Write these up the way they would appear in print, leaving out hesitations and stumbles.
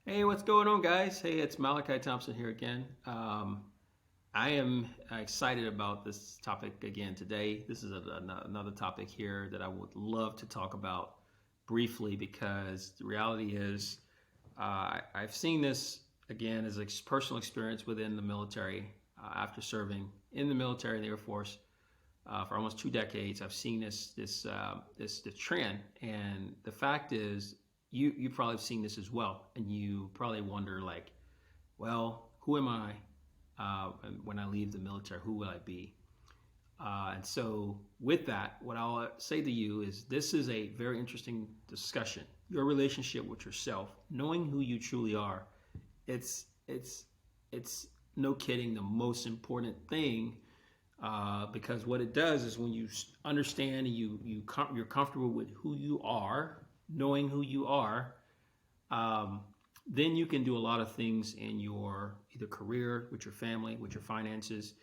Hey, what's going on, guys? Hey, it's Malachi Thompson here again. I am excited about this topic again today. This is another topic here that I would love to talk about briefly because the reality is I've seen this again as a personal experience within the military after serving in the military and the Air Force for almost 2 decades. I've seen this trend, and the fact is, you probably have seen this as well, and you probably wonder like, well, who am I when I leave the military? Who will I be? And so, with that, what I'll say to you is this is a very interesting discussion. Your relationship with yourself, knowing who you truly are, it's it's it's no kidding the most important thing because what it does is when you understand and you're comfortable with who you are, knowing who you are, um, then you can do a lot of things in your either career, with your family, with your finances,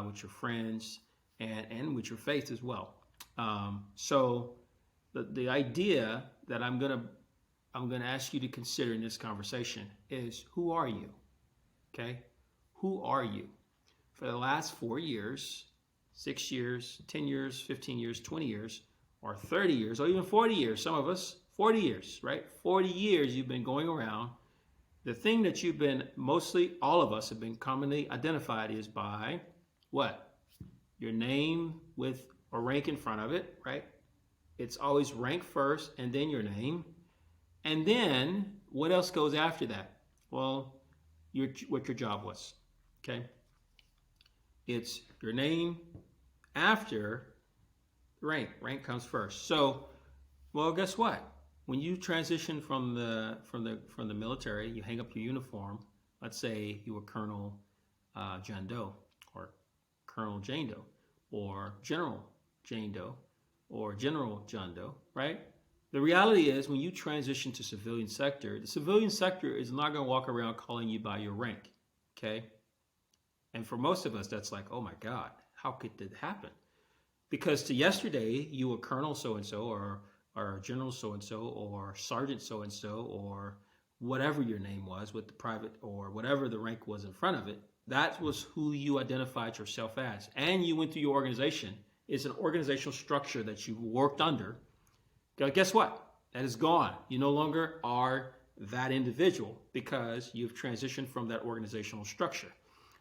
with your friends, and with your faith as well. So the idea that I'm gonna ask you to consider in this conversation is who are you? Okay, who are you? For the last 4 years, 6 years, 10 years, 15 years, 20 years, or 30 years, or even 40 years, some of us, 40 years, right? 40 years you've been going around. The thing that you've been, mostly all of us have been commonly identified is by what? Your name with a rank in front of it, right? It's always rank first and then your name. And then what else goes after that? Well, what your job was, okay? It's your name after rank. Rank comes first. So, well, guess what? When you transition from the military, you hang up your uniform. Let's say you were Colonel John Doe, or Colonel Jane Doe, or General Jane Doe, or General John Doe, right? The reality is, when you transition to civilian sector, the civilian sector is not going to walk around calling you by your rank, okay? And for most of us, that's like, oh my God, how could that happen? Because to yesterday, you were Colonel so and so, or General so and so, or Sergeant so and so, or whatever your name was with the private or whatever the rank was in front of it. That was who you identified yourself as. And you went through your organization. It's an organizational structure that you worked under. Guess what? That is gone. You no longer are that individual because you've transitioned from that organizational structure,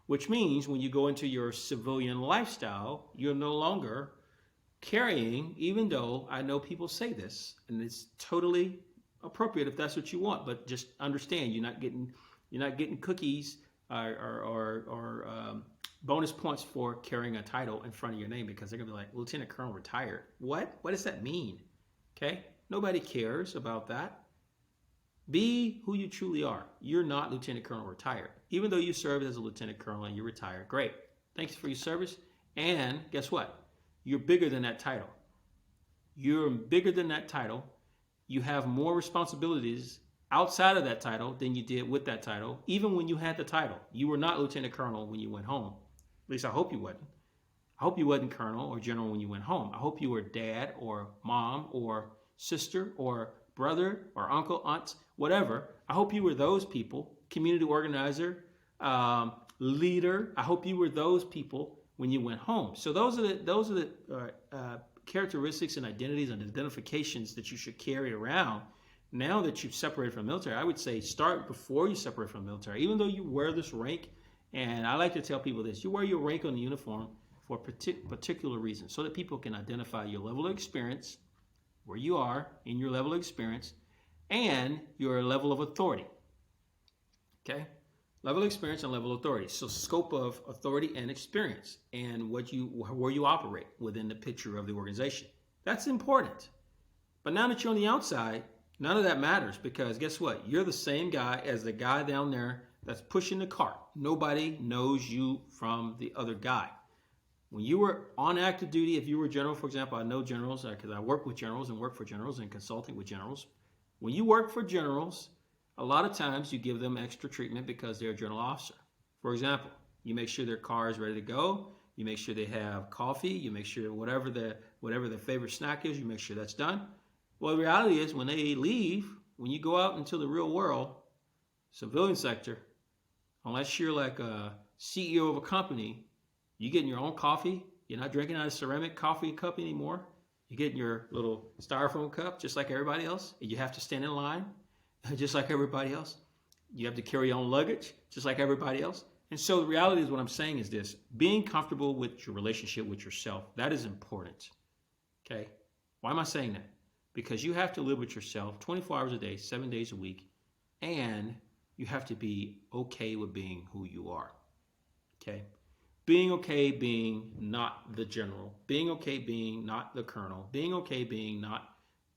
which means when you go into your civilian lifestyle, you're no longer carrying, even though I know people say this, and it's totally appropriate if that's what you want, but just understand you're not getting cookies or bonus points for carrying a title in front of your name because they're gonna be like Lieutenant Colonel retired. What does that mean? Okay, nobody cares about that. Be who you truly are. You're not Lieutenant Colonel retired. Even though you served as a Lieutenant Colonel and you're retired, great. Thanks for your service. And guess what? You're bigger than that title. You're bigger than that title. You have more responsibilities outside of that title than you did with that title, even when you had the title. You were not Lieutenant Colonel when you went home. At least I hope you wasn't. I hope you wasn't Colonel or General when you went home. I hope you were dad or mom or sister or brother or uncle, aunt, whatever. I hope you were those people, community organizer, leader. I hope you were those people when you went home. So those are the characteristics and identities and identifications that you should carry around. Now that you've separated from the military, I would say start before you separate from the military. Even though you wear this rank, and I like to tell people this: you wear your rank on the uniform for a particular reason, so that people can identify your level of experience, where you are in your level of experience, and your level of authority. Okay, level of experience and level of authority. So scope of authority and experience, and where you operate within the picture of the organization. That's important. But now that you're on the outside, none of that matters because guess what? You're the same guy as the guy down there that's pushing the cart. Nobody knows you from the other guy. When you were on active duty, if you were a general, for example, I know generals because I work with generals and work for generals and consulting with generals. When you work for generals, a lot of times you give them extra treatment because they're a general officer. For example, you make sure their car is ready to go. You make sure they have coffee. You make sure whatever their favorite snack is, you make sure that's done. Well, the reality is when they leave, when you go out into the real world, Civilian sector, unless you're like a CEO of a company, you getting your own coffee. You're not drinking out of a ceramic coffee cup anymore. You're getting your little styrofoam cup just like everybody else. You have to stand in line just like everybody else. You have to carry your own luggage just like everybody else. And so the reality is what I'm saying is this: being comfortable with your relationship with yourself, that is important. Okay? Why am I saying that? Because you have to live with yourself 24 hours a day, 7 days a week, and you have to be okay with being who you are. Okay? Being okay being not the general, being okay being not the colonel, being okay being not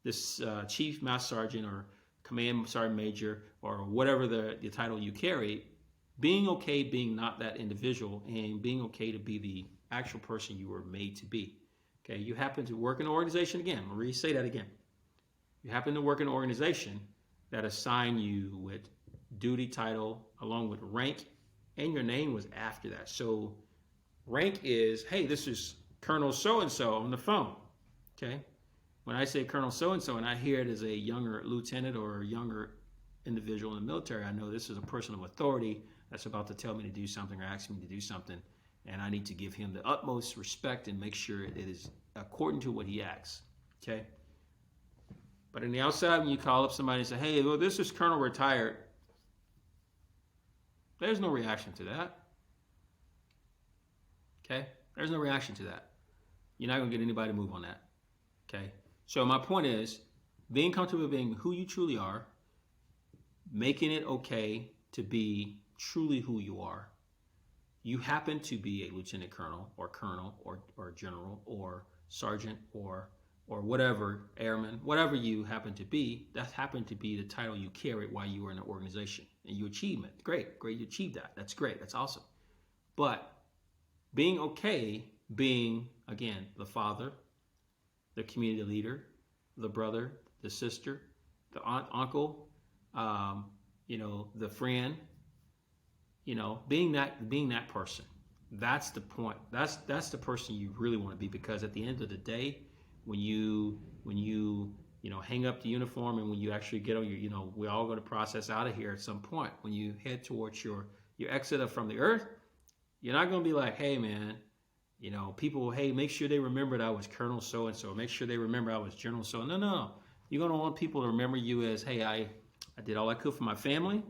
this chief master sergeant or command sergeant major or whatever the title you carry, being okay being not that individual and being okay to be the actual person you were made to be. Okay, you happen to work in an organization, again, I'll re-say that again. You happen to work in an organization that assign you with duty title along with rank, and your name was after that. So rank is, hey, this is Colonel so-and-so on the phone, okay? When I say Colonel so-and-so and I hear it as a younger lieutenant or a younger individual in the military, I know this is a person of authority that's about to tell me to do something or ask me to do something, and I need to give him the utmost respect and make sure it is according to what he asks, okay? But on the outside, when you call up somebody and say, hey, well, this is Colonel retired, there's no reaction to that, okay? There's no reaction to that. You're not going to get anybody to move on that, okay? So my point is, being comfortable with being who you truly are, making it okay to be truly who you are. You happen to be a lieutenant colonel or general or sergeant or whatever, airman, whatever you happen to be, that happened to be the title you carried while you were in the organization. And you achieved it. Great, you achieved that. That's great, that's awesome. But being okay being, again, the father, the community leader, the brother, the sister, the aunt, uncle, the friend, being that person. That's the point. That's the person you really want to be, because at the end of the day, when you hang up the uniform and when you actually get on your, we're all going to process out of here at some point. When you head towards your exit from the earth, you're not going to be like, hey man, people, hey, make sure they remember that I was Colonel so-and-so. Make sure they remember I was General so. No. You're going to want people to remember you as, hey, I did all I could for my family.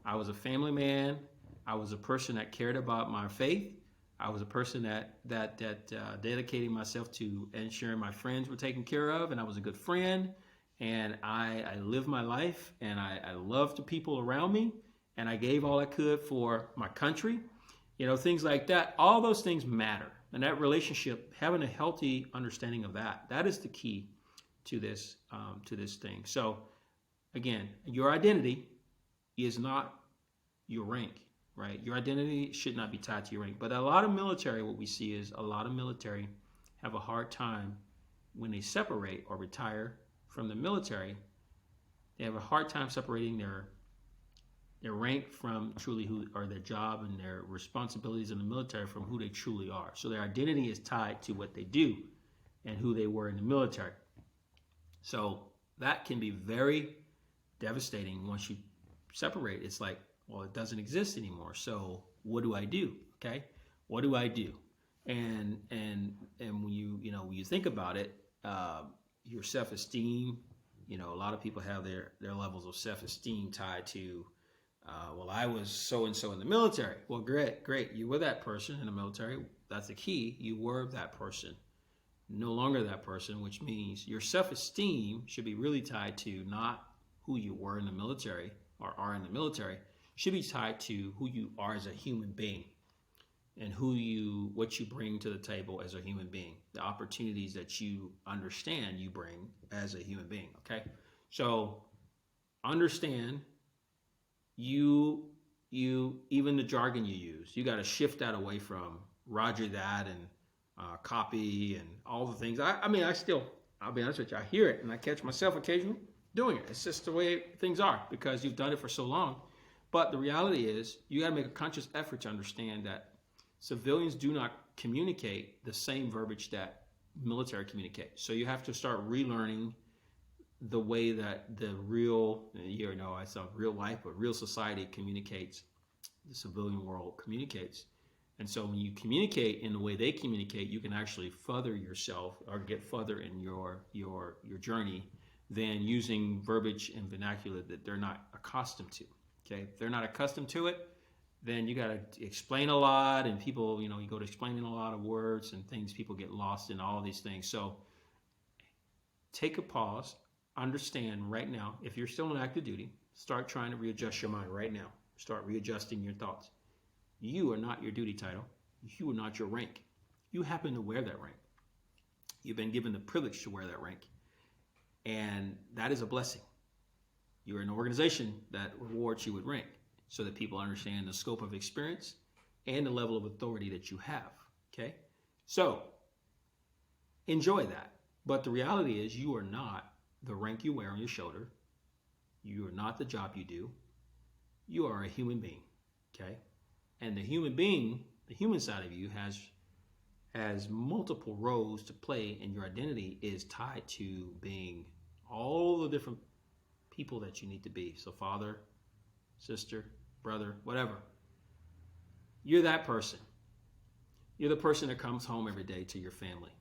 I was a family man. I was a person that cared about my faith. I was a person that dedicated myself to ensuring my friends were taken care of, and I was a good friend, and I lived my life, and I loved the people around me, and I gave all I could for my country. Things like that. All those things matter. And that relationship, having a healthy understanding of that is the key to this thing. So again, your identity is not your rank, right? Your identity should not be tied to your rank. But a lot of military, what we see is a lot of military have a hard time when they separate or retire from the military. They have a hard time separating their rank from truly who, or their job and their responsibilities in the military from who they truly are. So their identity is tied to what they do and who they were in the military. So that can be very devastating once you separate. It's like, well, it doesn't exist anymore. So what do I do? Okay, what do I do? And when you think about it, your self-esteem. A lot of people have their levels of self-esteem tied to, well, I was so-and-so in the military. Well, great. You were that person in the military. That's the key. You were that person. No longer that person, which means your self-esteem should be really tied to not who you were in the military or are in the military. It should be tied to who you are as a human being and what you bring to the table as a human being, the opportunities that you understand you bring as a human being, okay? So understand you even the jargon you use, you got to shift that away from Roger that and copy and all the things. I'll be honest with you, I hear it and I catch myself occasionally doing it. It's just the way things are because you've done it for so long. But the reality is you got to make a conscious effort to understand that civilians do not communicate the same verbiage that military communicate. So you have to start relearning the way that the real, you know, I saw real life, but real society communicates, the civilian world communicates. And so when you communicate in the way they communicate, you can actually further yourself or get further in your journey than using verbiage and vernacular that they're not accustomed to. Okay, if they're not accustomed to it, then you got to explain a lot, and people, you know, you go to explaining a lot of words and things, people get lost in all these things. So take a pause, understand right now, if you're still on active duty, start trying to readjust your mind right now. Start readjusting your thoughts. You are not your duty title. You are not your rank. You happen to wear that rank. You've been given the privilege to wear that rank. And that is a blessing. You're an organization that rewards you with rank so that people understand the scope of experience and the level of authority that you have. Okay? So, enjoy that. But the reality is you are not the rank you wear on your shoulder. You are not the job you do. You are a human being. Okay? And the human being, the human side of you has multiple roles to play, and your identity is tied to being all the different people that you need to be. So father, sister, brother, whatever. You're that person. You're the person that comes home every day to your family,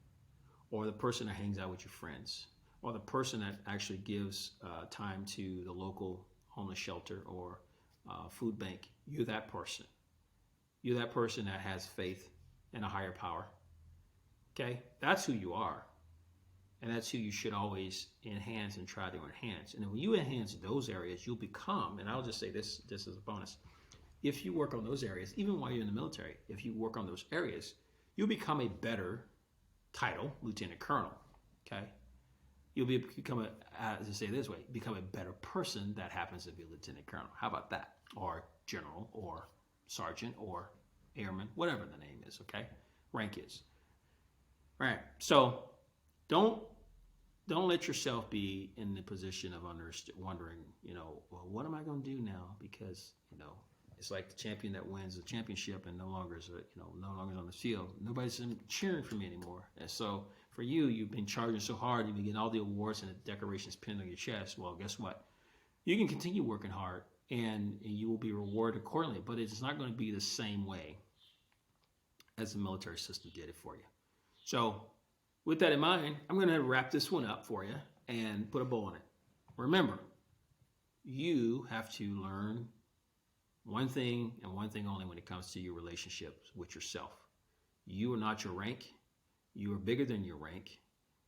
or the person that hangs out with your friends, or the person that actually gives time to the local homeless shelter or food bank. You're that person. You're that person that has faith in a higher power. Okay? That's who you are. And that's who you should always enhance and try to enhance. And then when you enhance those areas, you'll become, and I'll just say this as a bonus, if you work on those areas, even while you're in the military, if you work on those areas, you'll become a better title, lieutenant colonel. Okay? You'll become as I say this way, become a better person that happens to be a lieutenant colonel. How about that? Or general, or sergeant, or airman, whatever the name is, okay? Rank is. Right. So don't let yourself be in the position of wondering, you know, well, what am I going to do now? Because, you know, it's like the champion that wins the championship and no longer is on the field. Nobody's cheering for me anymore. And so for you, you've been charging so hard, you've been getting all the awards and the decorations pinned on your chest. Well, guess what? You can continue working hard and you will be rewarded accordingly, but it's not going to be the same way as the military system did it for you. So with that in mind, I'm going to wrap this one up for you and put a bow on it. Remember, you have to learn one thing and one thing only when it comes to your relationships with yourself. You are not your rank. You are bigger than your rank.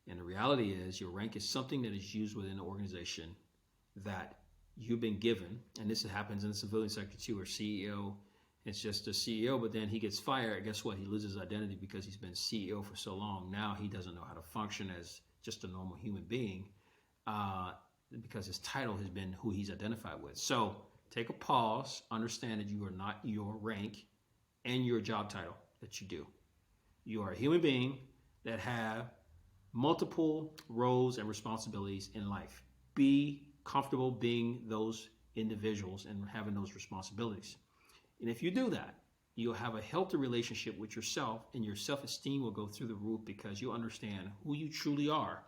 And the reality is your rank is something that is used within the organization that you've been given. And this happens in the civilian sector too, or CEO. It's just a CEO, but then he gets fired. Guess what? He loses his identity because he's been CEO for so long. Now he doesn't know how to function as just a normal human being because his title has been who he's identified with. So take a pause, understand that you are not your rank and your job title that you do. You are a human being that have multiple roles and responsibilities in life. Be comfortable being those individuals and having those responsibilities. And if you do that, you'll have a healthy relationship with yourself, and your self-esteem will go through the roof because you understand who you truly are,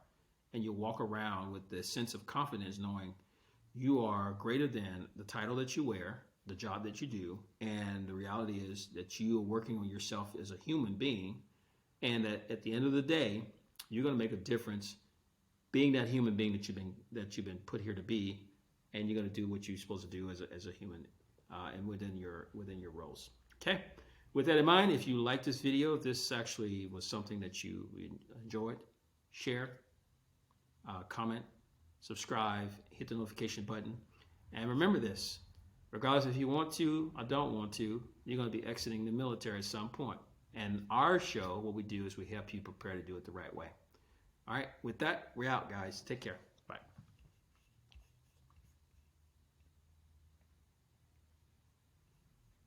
and you'll walk around with this sense of confidence knowing you are greater than the title that you wear, the job that you do, and the reality is that you are working on yourself as a human being, and that at the end of the day, you're going to make a difference being that human being that you've been put here to be, and you're going to do what you're supposed to do as a human and within your roles. Okay. With that in mind, if you like this video, if this actually was something that you enjoyed, share, comment, subscribe, hit the notification button, and remember this: regardless if you want to or don't want to, you're going to be exiting the military at some point. And our show, what we do is we help you prepare to do it the right way. All right. With that, we're out, guys. Take care.